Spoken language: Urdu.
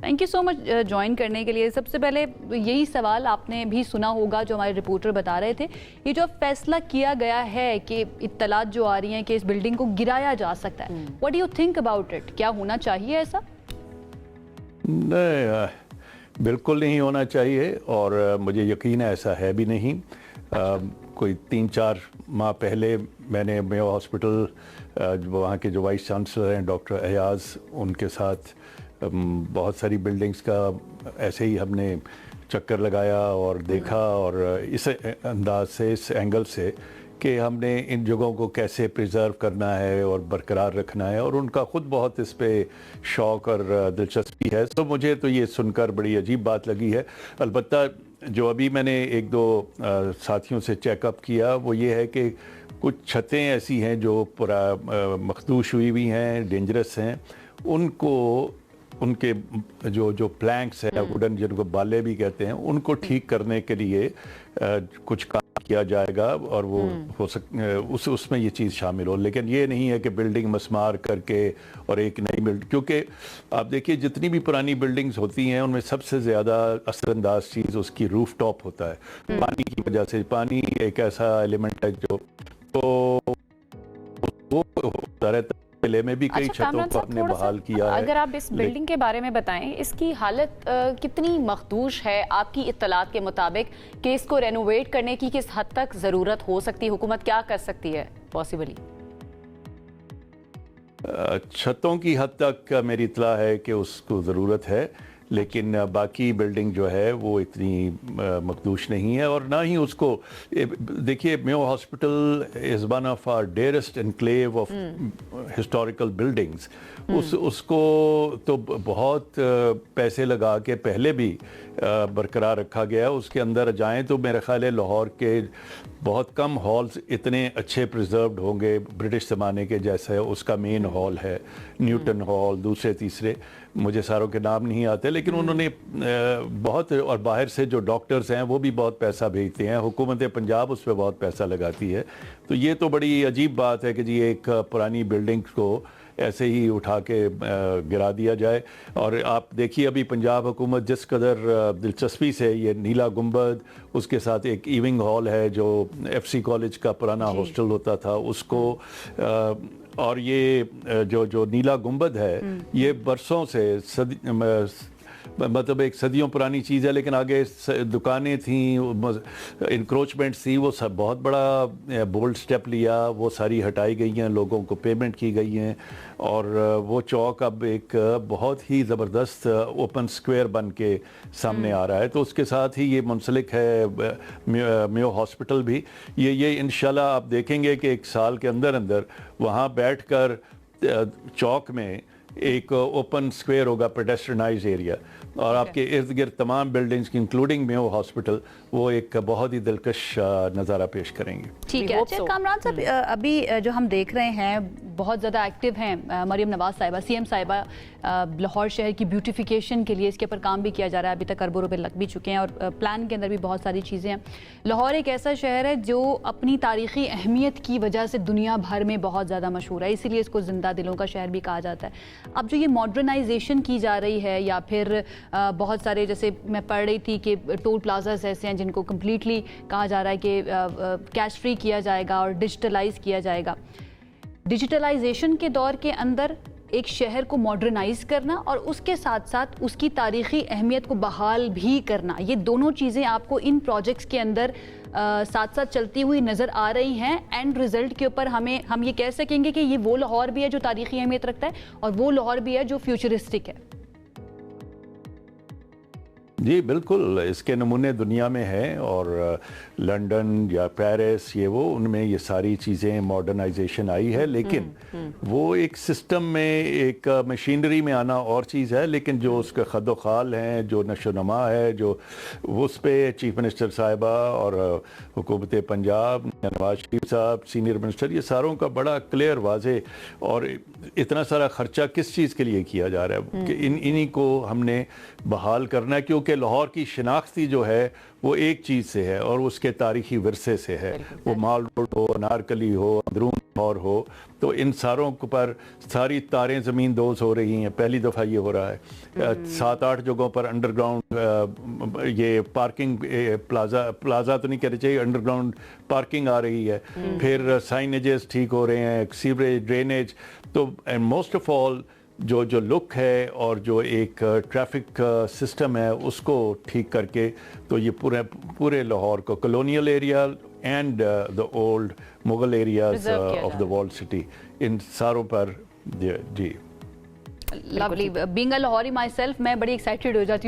Thank you so much join کرنے کے لیے. سب سے پہلے یہی سوال آپ نے بھی سنا ہوگا جو ہمارے رپورٹر بتا رہے تھے, یہ جو فیصلہ کیا گیا ہے کہ اطلاعات جو آ رہی ہیں کہ اس بلڈنگ کو گرایا جا سکتا ہے, what do you think about it? کیا ہونا چاہیے ایسا؟ نہیں, بالکل نہیں ہونا چاہیے, اور مجھے یقین ہے ایسا ہے بھی نہیں. کوئی 3-4 ماہ پہلے میں نے میو ہاسپٹل وہاں کے جو وائس چانسلر ہیں ڈاکٹر ایاز, ان کے ساتھ بہت ساری بلڈنگز کا ایسے ہی ہم نے چکر لگایا اور دیکھا, اور اس انداز سے, اس اینگل سے کہ ہم نے ان جگہوں کو کیسے پریزرو کرنا ہے اور برقرار رکھنا ہے, اور ان کا خود بہت اس پہ شوق اور دلچسپی ہے. تو مجھے تو یہ سن کر بڑی عجیب بات لگی ہے. البتہ جو ابھی میں نے 1-2 ساتھیوں سے چیک اپ کیا وہ یہ ہے کہ کچھ چھتیں ایسی ہیں جو پورا مخدوش ہوئی ہوئی ہیں, ڈینجرس ہیں, ان کو ان کے جو پلانکس ہیں ووڈن, جن کو بالے بھی کہتے ہیں, ان کو ٹھیک کرنے کے لیے کچھ کام کیا جائے گا, اور وہ ہو اس میں یہ چیز شامل ہو. لیکن یہ نہیں ہے کہ بلڈنگ مسمار کر کے اور ایک نئی بلڈنگ, کیونکہ آپ دیکھیے جتنی بھی پرانی بلڈنگز ہوتی ہیں ان میں سب سے زیادہ اثر انداز چیز اس کی روف ٹاپ ہوتا ہے, پانی کی وجہ سے. پانی ایک ایسا ایلیمنٹ ہے جو تو وہ ہوتا رہتا ہے. قلعے میں بھی کئی چھتوں کو ہم نے بحال کیا ہے. اگر آپ اس بلڈنگ کے بارے میں بتائیں, اس کی حالت کتنی مخدوش ہے آپ کی اطلاعات کے مطابق, کہ اس کو رینوویٹ کرنے کی کس حد تک ضرورت ہو سکتی ہے, حکومت کیا کر سکتی ہے پاسبلی؟ چھتوں کی حد تک میری اطلاع ہے کہ اس کو ضرورت ہے, لیکن باقی بلڈنگ جو ہے وہ اتنی مخدوش نہیں ہے. اور نہ ہی اس کو دیکھیے, Mayo hospital is one of our dearest enclave of historical buildings. اس کو تو بہت پیسے لگا کے پہلے بھی برقرار رکھا گیا. اس کے اندر جائیں تو میرا خیال ہے لاہور کے بہت کم ہالز اتنے اچھے پریزروڈ ہوں گے برٹش زمانے کے جیسے اس کا مین ہال ہے, نیوٹن ہال, دوسرے تیسرے مجھے ساروں کے نام نہیں آتے, لیکن انہوں نے بہت, اور باہر سے جو ڈاکٹرز ہیں وہ بھی بہت پیسہ بھیجتے ہیں, حکومت پنجاب اس پہ بہت پیسہ لگاتی ہے. تو یہ تو بڑی عجیب بات ہے کہ جی ایک پرانی بلڈنگ کو ایسے ہی اٹھا کے گرا دیا جائے. اور آپ دیکھیے ابھی پنجاب حکومت جس قدر دلچسپی سے یہ نیلا گنبد, اس کے ساتھ ایک ایونگ ہال ہے جو ایف سی کالج کا پرانا ہاسٹل ہوتا تھا, اس کو, اور یہ جو نیلا گنبد ہے یہ برسوں سے مطلب ایک صدیوں پرانی چیز ہے, لیکن آگے دکانیں تھیں, انکروچمنٹ تھی, وہ سب بہت بڑا بولڈ سٹیپ لیا, وہ ساری ہٹائی گئی ہیں, لوگوں کو پیمنٹ کی گئی ہیں, اور وہ چوک اب ایک بہت ہی زبردست اوپن سکوئر بن کے سامنے آ رہا ہے. تو اس کے ساتھ ہی یہ منسلک ہے میو ہاسپٹل بھی. یہ انشاءاللہ آپ دیکھیں گے کہ 1 سال کے اندر وہاں بیٹھ کر چوک میں ایک اوپن سکوئر ہوگا, پیڈسٹرنائز ایریا, اور آپ کے ارد گرد تمام بلڈنگز کی انکلوڈنگ میو ہاسپٹل وہ ایک بہت ہی دلکش نظارہ پیش کریں گے. ٹھیک ہے. اچھا کامران صاحب, ابھی جو ہم دیکھ رہے ہیں بہت زیادہ ایکٹیو ہیں مریم نواز صاحبہ, سی ایم صاحبہ, لاہور شہر کی بیوٹیفیکیشن کے لیے اس کے اوپر کام بھی کیا جا رہا ہے. ابھی تک اربوں روپے لگ بھی چکے ہیں, اور پلان کے اندر بھی بہت ساری چیزیں ہیں. لاہور ایک ایسا شہر ہے جو اپنی تاریخی اہمیت کی وجہ سے دنیا بھر میں بہت زیادہ مشہور ہے, اسی لیے اس کو زندہ دلوں کا شہر بھی کہا جاتا ہے. اب جو یہ ماڈرنائزیشن کی جا رہی ہے, یا پھر بہت سارے, جیسے میں پڑھ رہی تھی کہ ٹول پلازاز ایسے ہیں جن کو کمپلیٹلی کہا جا رہا ہے کہ کیش فری کیا جائے گا اور ڈیجیٹلائز کیا جائے گا. ڈیجیٹلائزیشن کے دور کے اندر ایک شہر کو ماڈرنائز کرنا اور اس کے ساتھ ساتھ اس کی تاریخی اہمیت کو بحال بھی کرنا, یہ دونوں چیزیں آپ کو ان پروجیکٹس کے اندر ساتھ ساتھ چلتی ہوئی نظر آ رہی ہیں. اینڈ رزلٹ کے اوپر ہم یہ کہہ سکیں گے کہ یہ وہ لاہور بھی ہے جو تاریخی اہمیت رکھتا ہے, اور وہ لاہور بھی ہے جو فیوچرسٹک ہے. جی بالکل, اس کے نمونے دنیا میں ہیں, اور لنڈن یا پیرس وہ ان میں یہ ساری چیزیں ماڈرنائزیشن آئی ہے, لیکن وہ ایک سسٹم میں, ایک مشینری میں آنا اور چیز ہے, لیکن جو اس کے خد و خال ہیں, جو نشو و نما ہے, جو اس پہ چیف منسٹر صاحبہ اور حکومت پنجاب, نواز شریف صاحب سینئر منسٹر, یہ ساروں کا بڑا کلیئر واضح, اور اتنا سارا خرچہ کس چیز کے لیے کیا جا رہا ہے کہ انہی کو ہم نے بحال کرنا ہے, کیونکہ لاہور کی شناختی جو ہے وہ ایک چیز سے ہے اور اس کے تاریخی ورثے سے ہے. وہ مال روڈ ہو, انارکلی ہو, اندرون لاہور ہو, تو ان ساروں پر ساری تاریں زمین دوز ہو رہی ہیں. پہلی دفعہ یہ ہو رہا ہے. 7-8 جگہوں پر انڈر گراؤنڈ یہ پارکنگ پلازا تو نہیں کہنا چاہیے, انڈر گراؤنڈ پارکنگ آ رہی ہے. پھر سائنیجز ٹھیک ہو رہے ہیں, سیوریج, ڈرینیج. تو موسٹ آف آل جو لک ہے اور جو ایک ٹریفک سسٹم ہے اس کو ٹھیک کر کے تو یہ پورے لاہور کو colonial area and the old Mughal areas of the walled city, ان ساروں پر جی. Lovely. Being a Lahori myself, میں بڑی ایکسائٹیڈ ہو جاتی ہوں